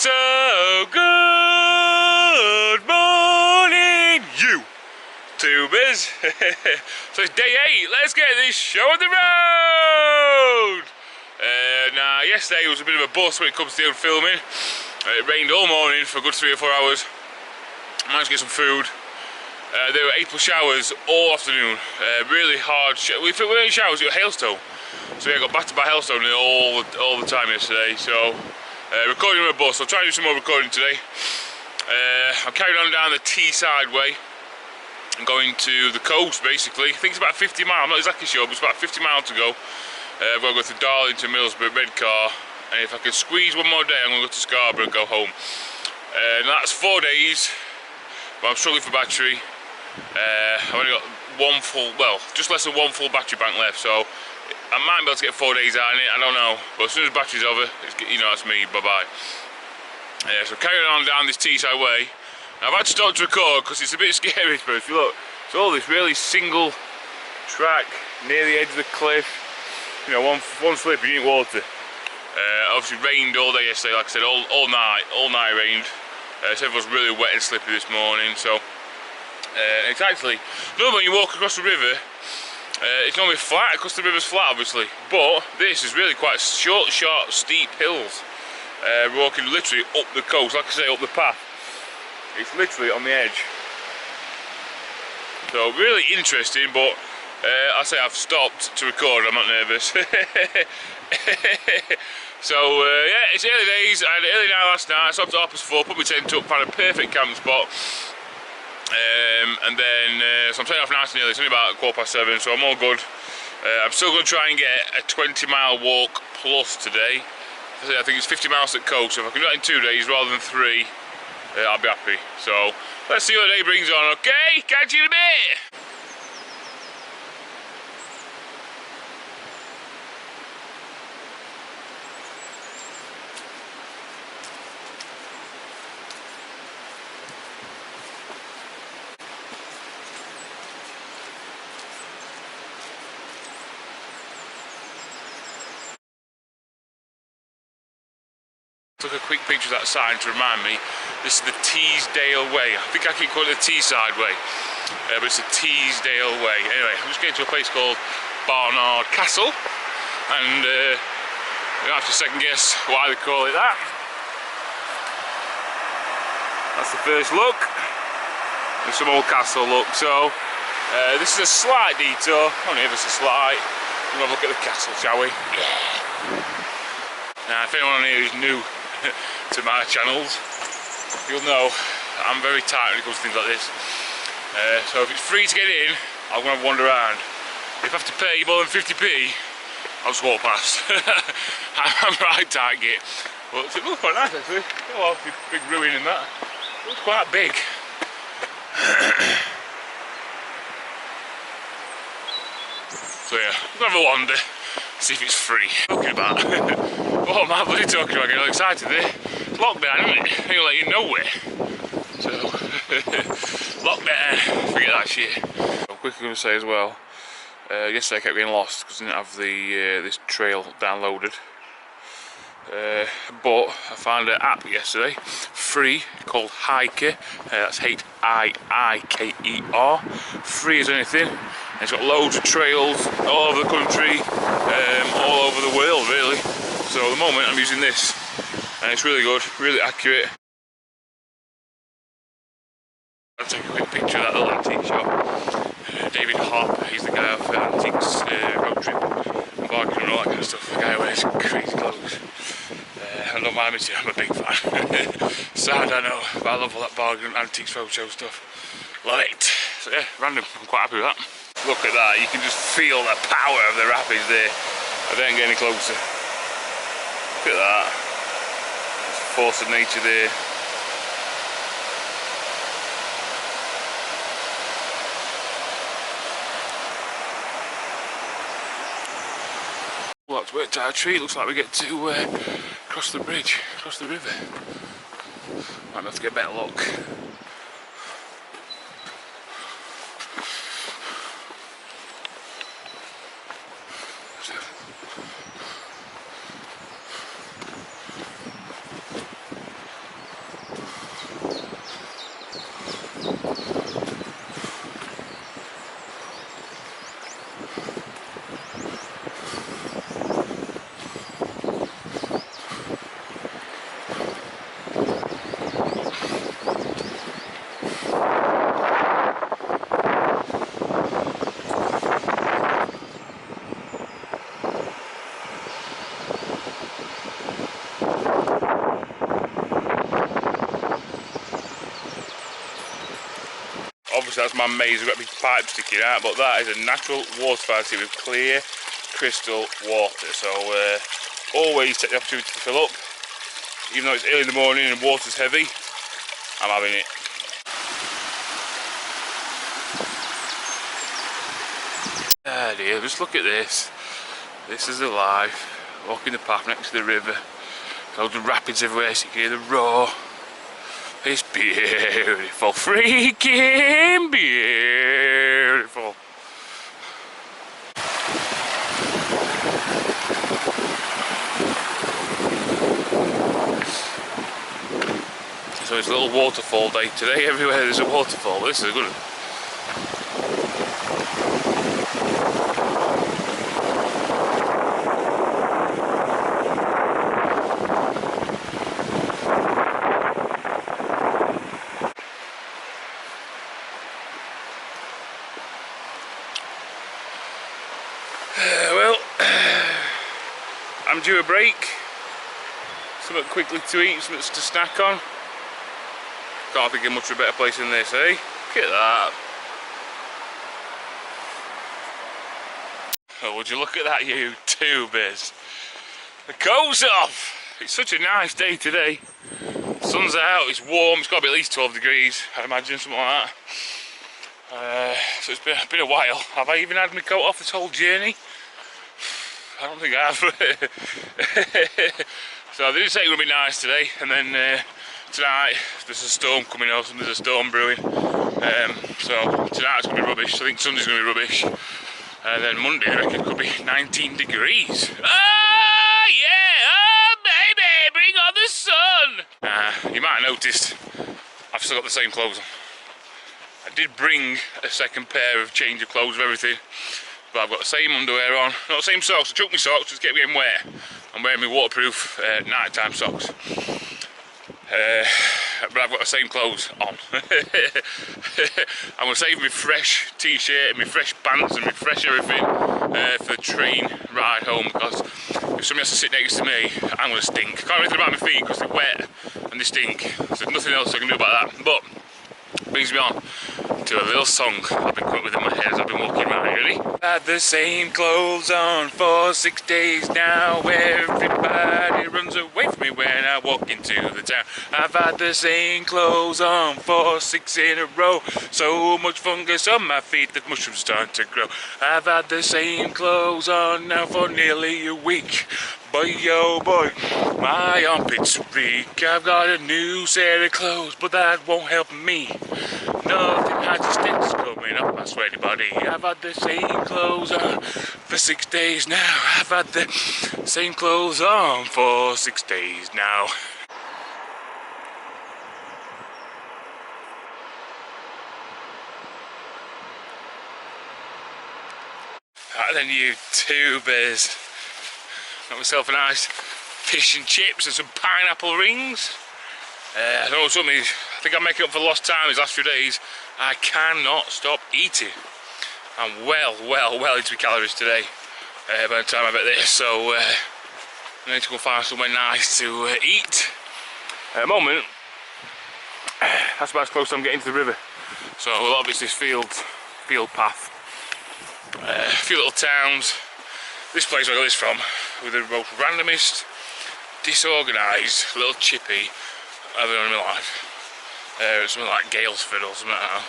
So good morning, YouTubers. So it's day 8. Let's get this show on the road. Now, yesterday was a bit of a bust when it comes to the filming. It rained all morning for a good 3 or 4 hours. I managed to get some food. There were April showers all afternoon. Really hard. We weren't in showers. It was hailstone. So yeah, I got battered by hailstone all the time yesterday. So. Recording on a bus. I'll try and do some more recording today. I'm carrying on down the Teesside way. I'm going to the coast basically. I think it's about 50 miles. I'm not exactly sure, but it's about 50 miles to go. I've got to go through Darlington, Middlesbrough, Redcar, and if I can squeeze one more day, I'm going to go to Scarborough and go home. And that's 4 days, but I'm struggling for battery. I've only got just less than one full battery bank left, so I might be able to get 4 days out in it, I don't know. But as soon as battery's over, that's me, bye-bye. So carrying on down this Teesside way. Now, I've had to stop to record because it's a bit scary, but if you look, it's all this really single track near the edge of the cliff. One slip and you need water. Obviously rained all day yesterday, like I said, all night rained. So everyone's really wet and slippy this morning, so it's actually, normally when you walk across the river, it's normally flat, because the river's flat obviously, but this is really quite short, sharp, steep hills. We're walking literally up the coast, like I say, up the path. It's literally on the edge. So really interesting, but I say I've stopped to record, I'm not nervous. So yeah, it's early days. I had an early night last night, I stopped at 4:30, put my tent up, found a perfect camp spot. And then, so I'm taking off nice and early. It's only about 7:15, so I'm all good. I'm still going to try and get a 20-mile walk plus today. I think it's 50 miles at coast, so if I can do that in 2 days rather than 3, I'll be happy. So, let's see what the day brings on, okay? Catch you in a bit! Took a quick picture of that sign to remind me this is the Teesdale Way. I think I keep calling it the Teesside Way, but it's the Teesdale Way. Anyway, I'm just getting to a place called Barnard Castle, and you don't have to second guess why they call it that. That's the first look. There's some old castle look. So this is a slight detour, only ever so slight. We'll have a look at the castle, shall we? Yeah. Now, if anyone here is new to my channels, you'll know I'm very tight when it comes to things like this. So if it's free to get in, I'm going to wander around. If I have to pay more than 50p, I'll just walk past. I'm right tight git. But it looks quite nice actually. Oh, big ruin in that. It looks quite big. So yeah, we'll have a wander, see if it's free. Talking about. What am I bloody talking about? Getting all excited there. It's lockdown, isn't it? Ain't gonna let you nowhere. So, lockdown. Forget that shit. I'm quickly going to say as well. Yesterday I kept getting lost because I didn't have the this trail downloaded. But I found an app yesterday, free, called Hiker. That's H-I-I-K-E-R. Free as anything. And it's got loads of trails all over the country, all over the world really. So at the moment I'm using this, and it's really good, really accurate. I'll take a quick picture of that little antique shop. David Harper, he's the guy off Antiques Road Trip, and bargain and all that kind of stuff. The guy wears crazy clothes. I don't mind admitting, I'm a big fan. Sad, I know, but I love all that bargain Antiques Roadshow stuff. Love it. So yeah, random, I'm quite happy with that. Look at that, you can just feel the power of the rapids there. I don't get any closer. Look at that. It's the force of nature there. Well, that's worked out a treat. Looks like we get to cross the bridge, across the river. Might have to get a better look. obviously that's man-made, there's got a big pipe sticking out, but that is a natural water fountain with clear crystal water. So always take the opportunity to fill up, even though it's early in the morning and water's heavy. I'm having it. Ah dear, just look at this. This is the life. Walking the path next to the river. Loads of rapids everywhere, so you can hear the roar. It's beautiful, freaking beautiful. So it's a little waterfall day today. Everywhere there's a waterfall. This is a good one. I'm due a break. Something quickly to eat, something to snack on. Can't think of much of a better place than this, eh? Look at that. Oh, would you look at that, YouTubers? The coat's off. It's such a nice day today. Sun's out, it's warm, it's got to be at least 12 degrees, I'd imagine, something like that. So it's been a while. Have I even had my coat off this whole journey? I don't think I have. So they did say it would be nice today, and then tonight there's a storm coming or something, there's a storm brewing. So tonight's going to be rubbish, I think Sunday's going to be rubbish. And then Monday I reckon it could be 19 degrees. Oh yeah, oh baby, bring on the sun! You might have noticed I've still got the same clothes on. I did bring a second pair of change of clothes of everything. But I've got the same underwear on, not the same socks. I took my socks, just kept getting wet. I'm wearing my waterproof nighttime socks. But I've got the same clothes on. I'm going to save my fresh t-shirt and my fresh pants and my fresh everything for the train ride home, because if somebody has to sit next to me, I'm going to stink. I can't do anything about my feet because they're wet and they stink. So there's nothing else I can do about that. But brings me on to a little song I've been coming with in my head as I've been walking around. Ready? I've had the same clothes on for 6 days now. Everybody runs away from me when I walk into the town. I've had the same clothes on for 6 in a row. So much fungus on my feet that mushrooms starting to grow. I've had the same clothes on now for nearly a week. Boy, oh boy, my armpits reek. I've got a new set of clothes, but that won't help me. Nothing has a stinks coming up my sweaty body. I've had the same clothes on for 6 days now. I've had the same clothes on for 6 days now. Right then, YouTubers. Got myself a nice fish and chips and some pineapple rings. I don't know something. I think I'm making up for lost time these last few days. I cannot stop eating. I'm well into my calories today by the time I get this, so I need to go find somewhere nice to eat. At the moment, that's about as close as I'm getting to the river. So a lot of it's this field path. A few little towns. This place where I got this from, with the most randomest, disorganised little chippy I've ever done in my life. Something like Galesford or something like that.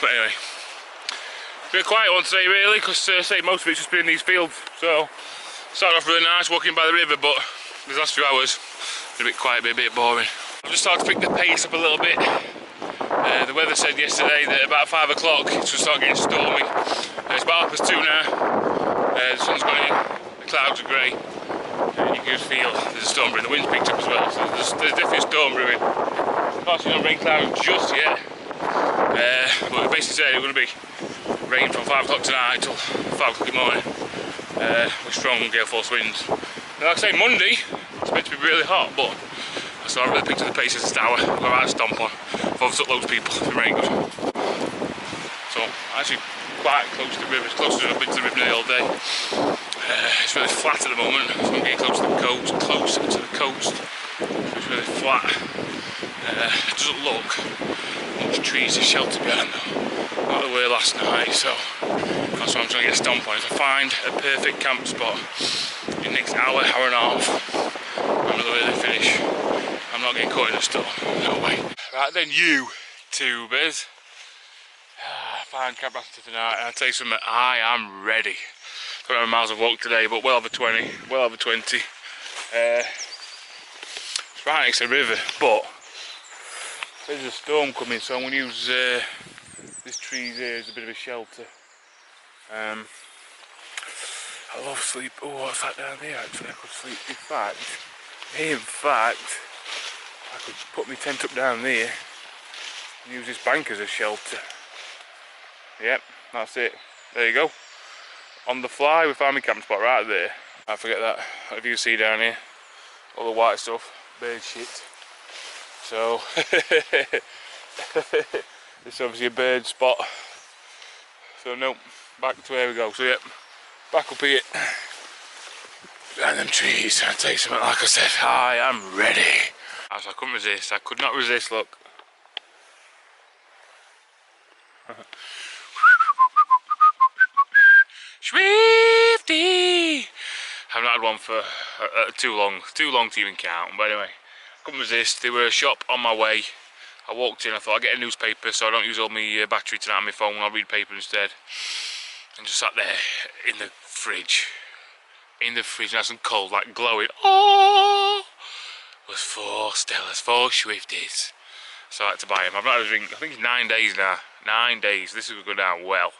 But anyway, it's been a quiet one today really, because say most of it's just been in these fields. So started off really nice walking by the river, but these last few hours been a bit quiet, a bit boring. I've just started to pick the pace up a little bit. The weather said yesterday that about 5 o'clock it should start getting stormy. It's about 2:30 now. The sun's gone in, the clouds are grey, and you can just feel there's a storm brewing. The wind's picked up as well, so there's definitely a storm brewing. Can't see no rain clouds just yet, but it basically said it was going to be rain from 5 o'clock tonight till 5 o'clock in the morning, with strong gale force winds. And like I say, Monday it's meant to be really hot, but I still haven't really picked up the pace of the tower. I've got a right stomp on. I've obviously loads of people, it's been very good. So actually quite close to the river, as close as I've been to the river nearly all day. It's really flat at the moment, so I'm getting closer to the coast, it's really flat. It doesn't look much trees to shelter behind though. out of the way last night, so that's what I'm trying to get stomped on. If I find a perfect camp spot in the next hour, hour and a half, I'm the way they finish, I'm not getting caught in a storm. No way. Right then, you tubers. Fine camp after tonight, and I'll tell you something, I am ready. I don't know how many miles I've walked today, but well over 20. Well over 20. It's right next to the river, but there's a storm coming, so I'm going to use this tree here as a bit of a shelter. I love sleep. Oh, what's that down there? Actually, I could sleep. In fact, I could put my tent up down there and use this bank as a shelter. Yep, that's it. There you go. On the fly, we found my camp spot right there. I forget that. If you can see down here, all the white stuff, bird shit. So, it's obviously a bird spot. So no, back to where we go. So yep, back up here. Behind them trees. I'll tell you something, like I said, I am ready. As I couldn't resist, I could not resist, look. Schwifty! I've not had one for too long to even count. But anyway, couldn't resist. There were a shop on my way. I walked in, I thought I'd get a newspaper so I don't use all my battery tonight on my phone. I'll read paper instead. And just sat there in the fridge. Nice and cold, like glowing. Oh! It was 4 Stellas, 4 Schwiftys. So I had to buy them. I've not had a drink, I think it's 9 days now. 9 days. This is going to go down well.